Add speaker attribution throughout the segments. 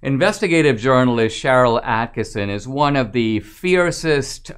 Speaker 1: Investigative journalist Sharyl Attkisson is one of the fiercest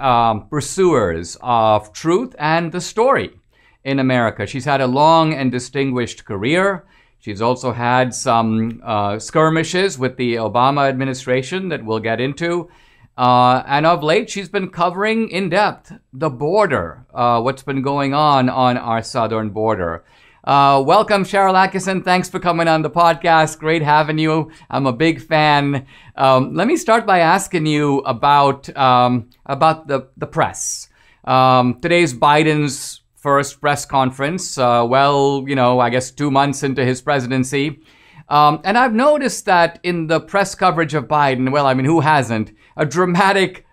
Speaker 1: pursuers of truth and the story in America. She's had a long and distinguished career. She's also had some skirmishes with the Obama administration that we'll get into. And of late, she's been covering in depth the border, what's been going on our southern border. Welcome, Sharyl Attkisson. Thanks for coming on the podcast. Great having you. I'm a big fan. Let me start by asking you about the press. Today's Biden's first press conference. I guess 2 months into his presidency. And I've noticed that in the press coverage of Biden, who hasn't? A dramatic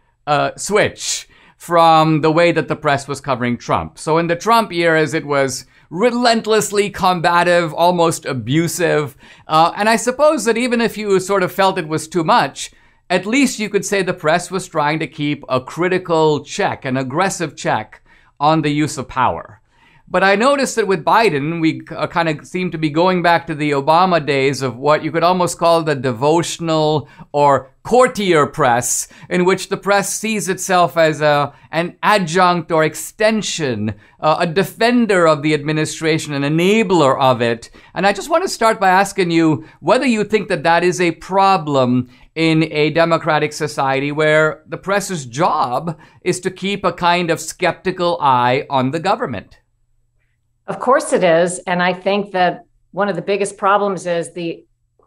Speaker 1: switch from the way that the press was covering Trump. So in the Trump years, it was relentlessly combative, almost abusive. And I suppose that even if you sort of felt it was too much, at least you could say the press was trying to keep a critical check, an aggressive check on the use of power. But I noticed that with Biden, we kind of seem to be going back to the Obama days of what you could almost call the devotional or courtier press, in which the press sees itself as an adjunct or extension, a defender of the administration, an enabler of it. And I just want to start by asking you whether you think that that is a problem in a democratic society where the press's job is to keep a kind of skeptical eye on the government.
Speaker 2: Of course it is. And I think that one of the biggest problems is the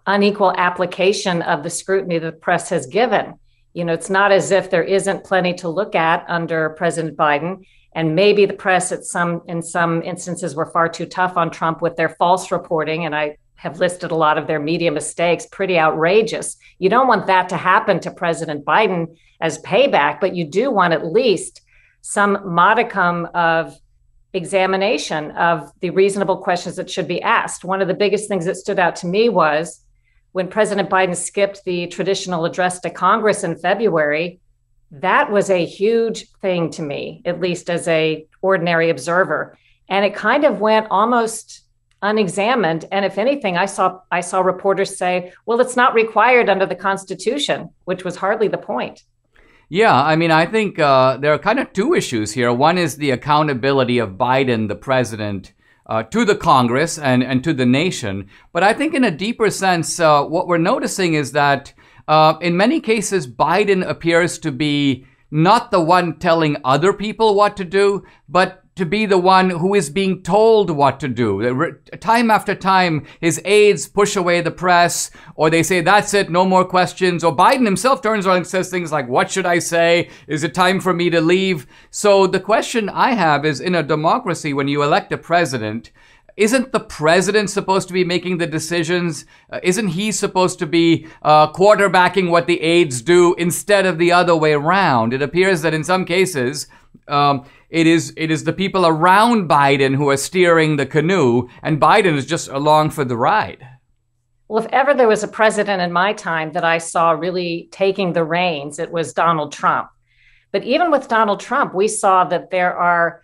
Speaker 2: unequal application of the scrutiny the press has given. You know, it's not as if there isn't plenty to look at under President Biden. And maybe the press in some instances were far too tough on Trump with their false reporting. And I have listed a lot of their media mistakes, pretty outrageous. You don't want that to happen to President Biden as payback, but you do want at least some modicum of examination of the reasonable questions that should be asked. One of the biggest things that stood out to me was when President Biden skipped the traditional address to Congress in February. That was a huge thing to me, at least as an ordinary observer. And it kind of went almost unexamined. And if anything, I saw reporters say, well, it's not required under the Constitution, which was hardly the point.
Speaker 1: Yeah, I think there are kind of two issues here. One is the accountability of Biden, the president, to the Congress and to the nation. But I think in a deeper sense, what we're noticing is that in many cases, Biden appears to be not the one telling other people what to do, but to be the one who is being told what to do. Time after time, his aides push away the press, or they say, that's it, no more questions. Or Biden himself turns around and says things like, what should I say? Is it time for me to leave? So the question I have is, in a democracy, when you elect a president, isn't the president supposed to be making the decisions? Isn't he supposed to be quarterbacking what the aides do instead of the other way around? It appears that in some cases, it is the people around Biden who are steering the canoe, and Biden is just along for the ride.
Speaker 2: Well, if ever there was a president in my time that I saw really taking the reins, it was Donald Trump. But even with Donald Trump, we saw that there are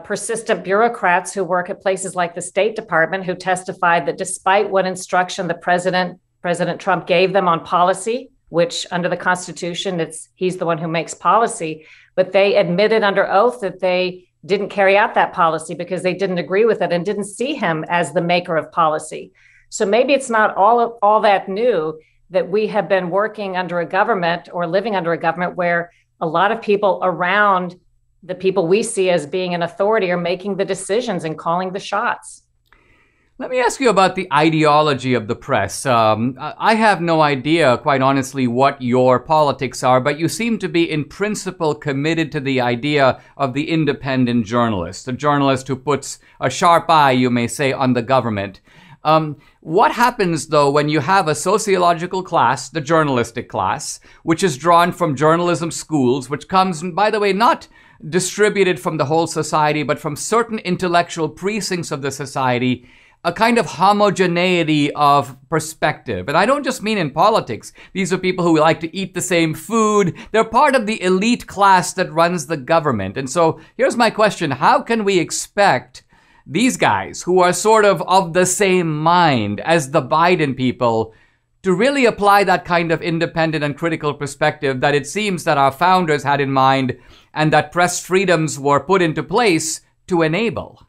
Speaker 2: persistent bureaucrats who work at places like the State Department who testified that despite what instruction President Trump gave them on policy, which under the Constitution, he's the one who makes policy, but they admitted under oath that they didn't carry out that policy because they didn't agree with it and didn't see him as the maker of policy. So maybe it's not all that new that we have been working under a government or living under a government where a lot of people around the people we see as being an authority are making the decisions and calling the shots.
Speaker 1: Let me ask you about the ideology of the press. I have no idea, quite honestly, what your politics are, but you seem to be in principle committed to the idea of the independent journalist, the journalist who puts a sharp eye, you may say, on the government. What happens, though, when you have a sociological class, the journalistic class, which is drawn from journalism schools, which comes, by the way, not distributed from the whole society, but from certain intellectual precincts of the society, a kind of homogeneity of perspective. And I don't just mean in politics. These are people who like to eat the same food. They're part of the elite class that runs the government. And so here's my question. How can we expect these guys who are sort of the same mind as the Biden people to really apply that kind of independent and critical perspective that it seems that our founders had in mind and that press freedoms were put into place to enable?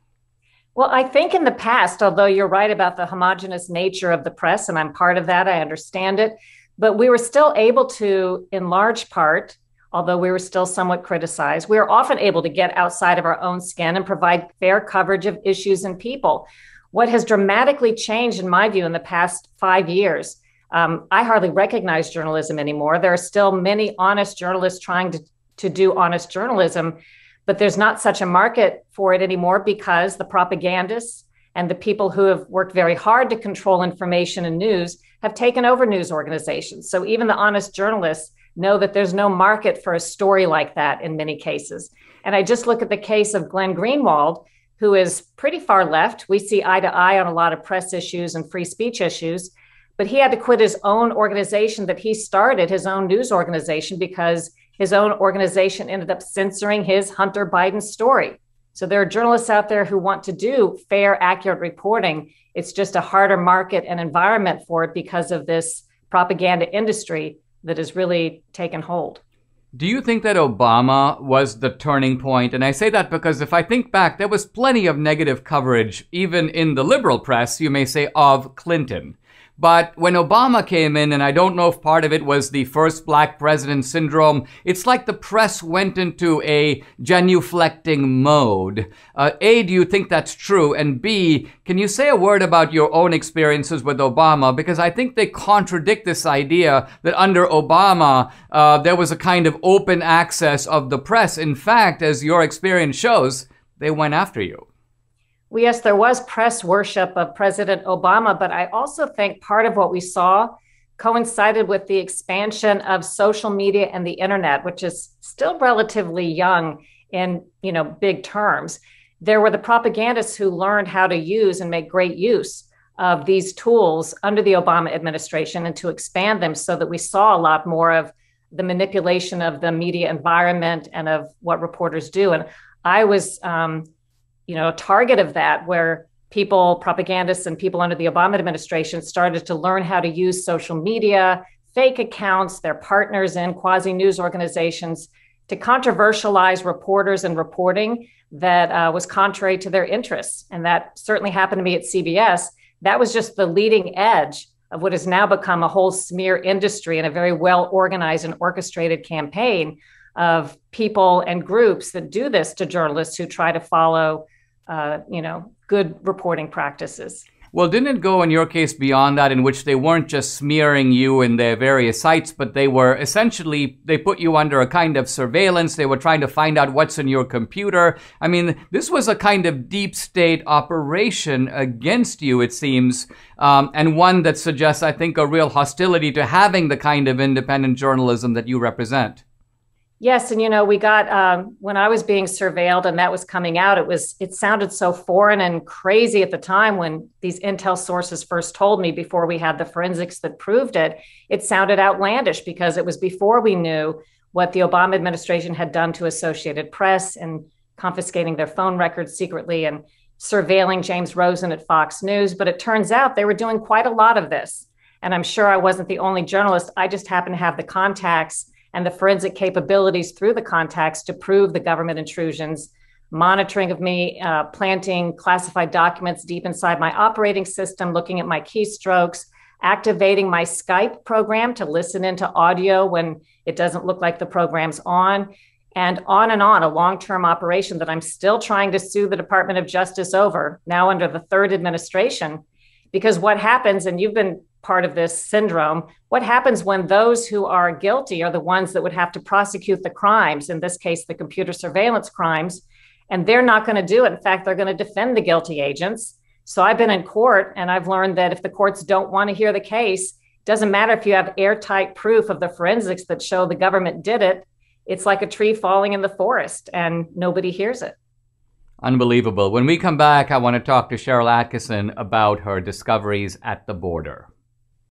Speaker 2: Well, I think in the past, although you're right about the homogenous nature of the press, and I'm part of that, I understand it, but we were still able to, in large part, although we were still somewhat criticized, we were often able to get outside of our own skin and provide fair coverage of issues and people. What has dramatically changed, in my view, in the past 5 years, I hardly recognize journalism anymore. There are still many honest journalists trying to do honest journalism, but there's not such a market for it anymore because the propagandists and the people who have worked very hard to control information and news have taken over news organizations. So even the honest journalists know that there's no market for a story like that in many cases. And I just look at the case of Glenn Greenwald, who is pretty far left. We see eye to eye on a lot of press issues and free speech issues, but he had to quit his own organization that he started, his own news organization, because his own organization ended up censoring his Hunter Biden story. So there are journalists out there who want to do fair, accurate reporting. It's just a harder market and environment for it because of this propaganda industry that has really taken hold.
Speaker 1: Do you think that Obama was the turning point? And I say that because if I think back, there was plenty of negative coverage, even in the liberal press, you may say, of Clinton. But when Obama came in, and I don't know if part of it was the first black president syndrome, it's like the press went into a genuflecting mode. A, do you think that's true? And B, can you say a word about your own experiences with Obama? Because I think they contradict this idea that under Obama, there was a kind of open access of the press. In fact, as your experience shows, they went after you.
Speaker 2: Well, yes, there was press worship of President Obama, but I also think part of what we saw coincided with the expansion of social media and the internet, which is still relatively young in, big terms. There were the propagandists who learned how to use and make great use of these tools under the Obama administration and to expand them so that we saw a lot more of the manipulation of the media environment and of what reporters do. And I was a target of that, where people, propagandists and people under the Obama administration started to learn how to use social media, fake accounts, their partners in quasi-news organizations to controversialize reporters and reporting that was contrary to their interests. And that certainly happened to me at CBS. That was just the leading edge of what has now become a whole smear industry and a very well-organized and orchestrated campaign of people and groups that do this to journalists who try to follow good reporting practices.
Speaker 1: Well, didn't it go in your case beyond that, in which they weren't just smearing you in their various sites, but they were essentially, they put you under a kind of surveillance. They were trying to find out what's in your computer. I mean, this was a kind of deep state operation against you, it seems, and one that suggests, I think, a real hostility to having the kind of independent journalism that you represent.
Speaker 2: Yes. And, we got, when I was being surveilled and that was coming out, it sounded so foreign and crazy at the time when these intel sources first told me before we had the forensics that proved it. It sounded outlandish because it was before we knew what the Obama administration had done to Associated Press and confiscating their phone records secretly and surveilling James Rosen at Fox News. But it turns out they were doing quite a lot of this. And I'm sure I wasn't the only journalist. I just happened to have the contacts and the forensic capabilities through the contacts to prove the government intrusions, monitoring of me, planting classified documents deep inside my operating system, looking at my keystrokes, activating my Skype program to listen into audio when it doesn't look like the program's on, and on, a long-term operation that I'm still trying to sue the Department of Justice over, now under the third administration. Because what happens, and you've been part of this syndrome, what happens when those who are guilty are the ones that would have to prosecute the crimes, in this case, the computer surveillance crimes, and they're not going to do it. In fact, they're going to defend the guilty agents. So I've been in court and I've learned that if the courts don't want to hear the case, it doesn't matter if you have airtight proof of the forensics that show the government did it. It's like a tree falling in the forest and nobody hears it.
Speaker 1: Unbelievable. When we come back, I want to talk to Sharyl Attkisson about her discoveries at the border.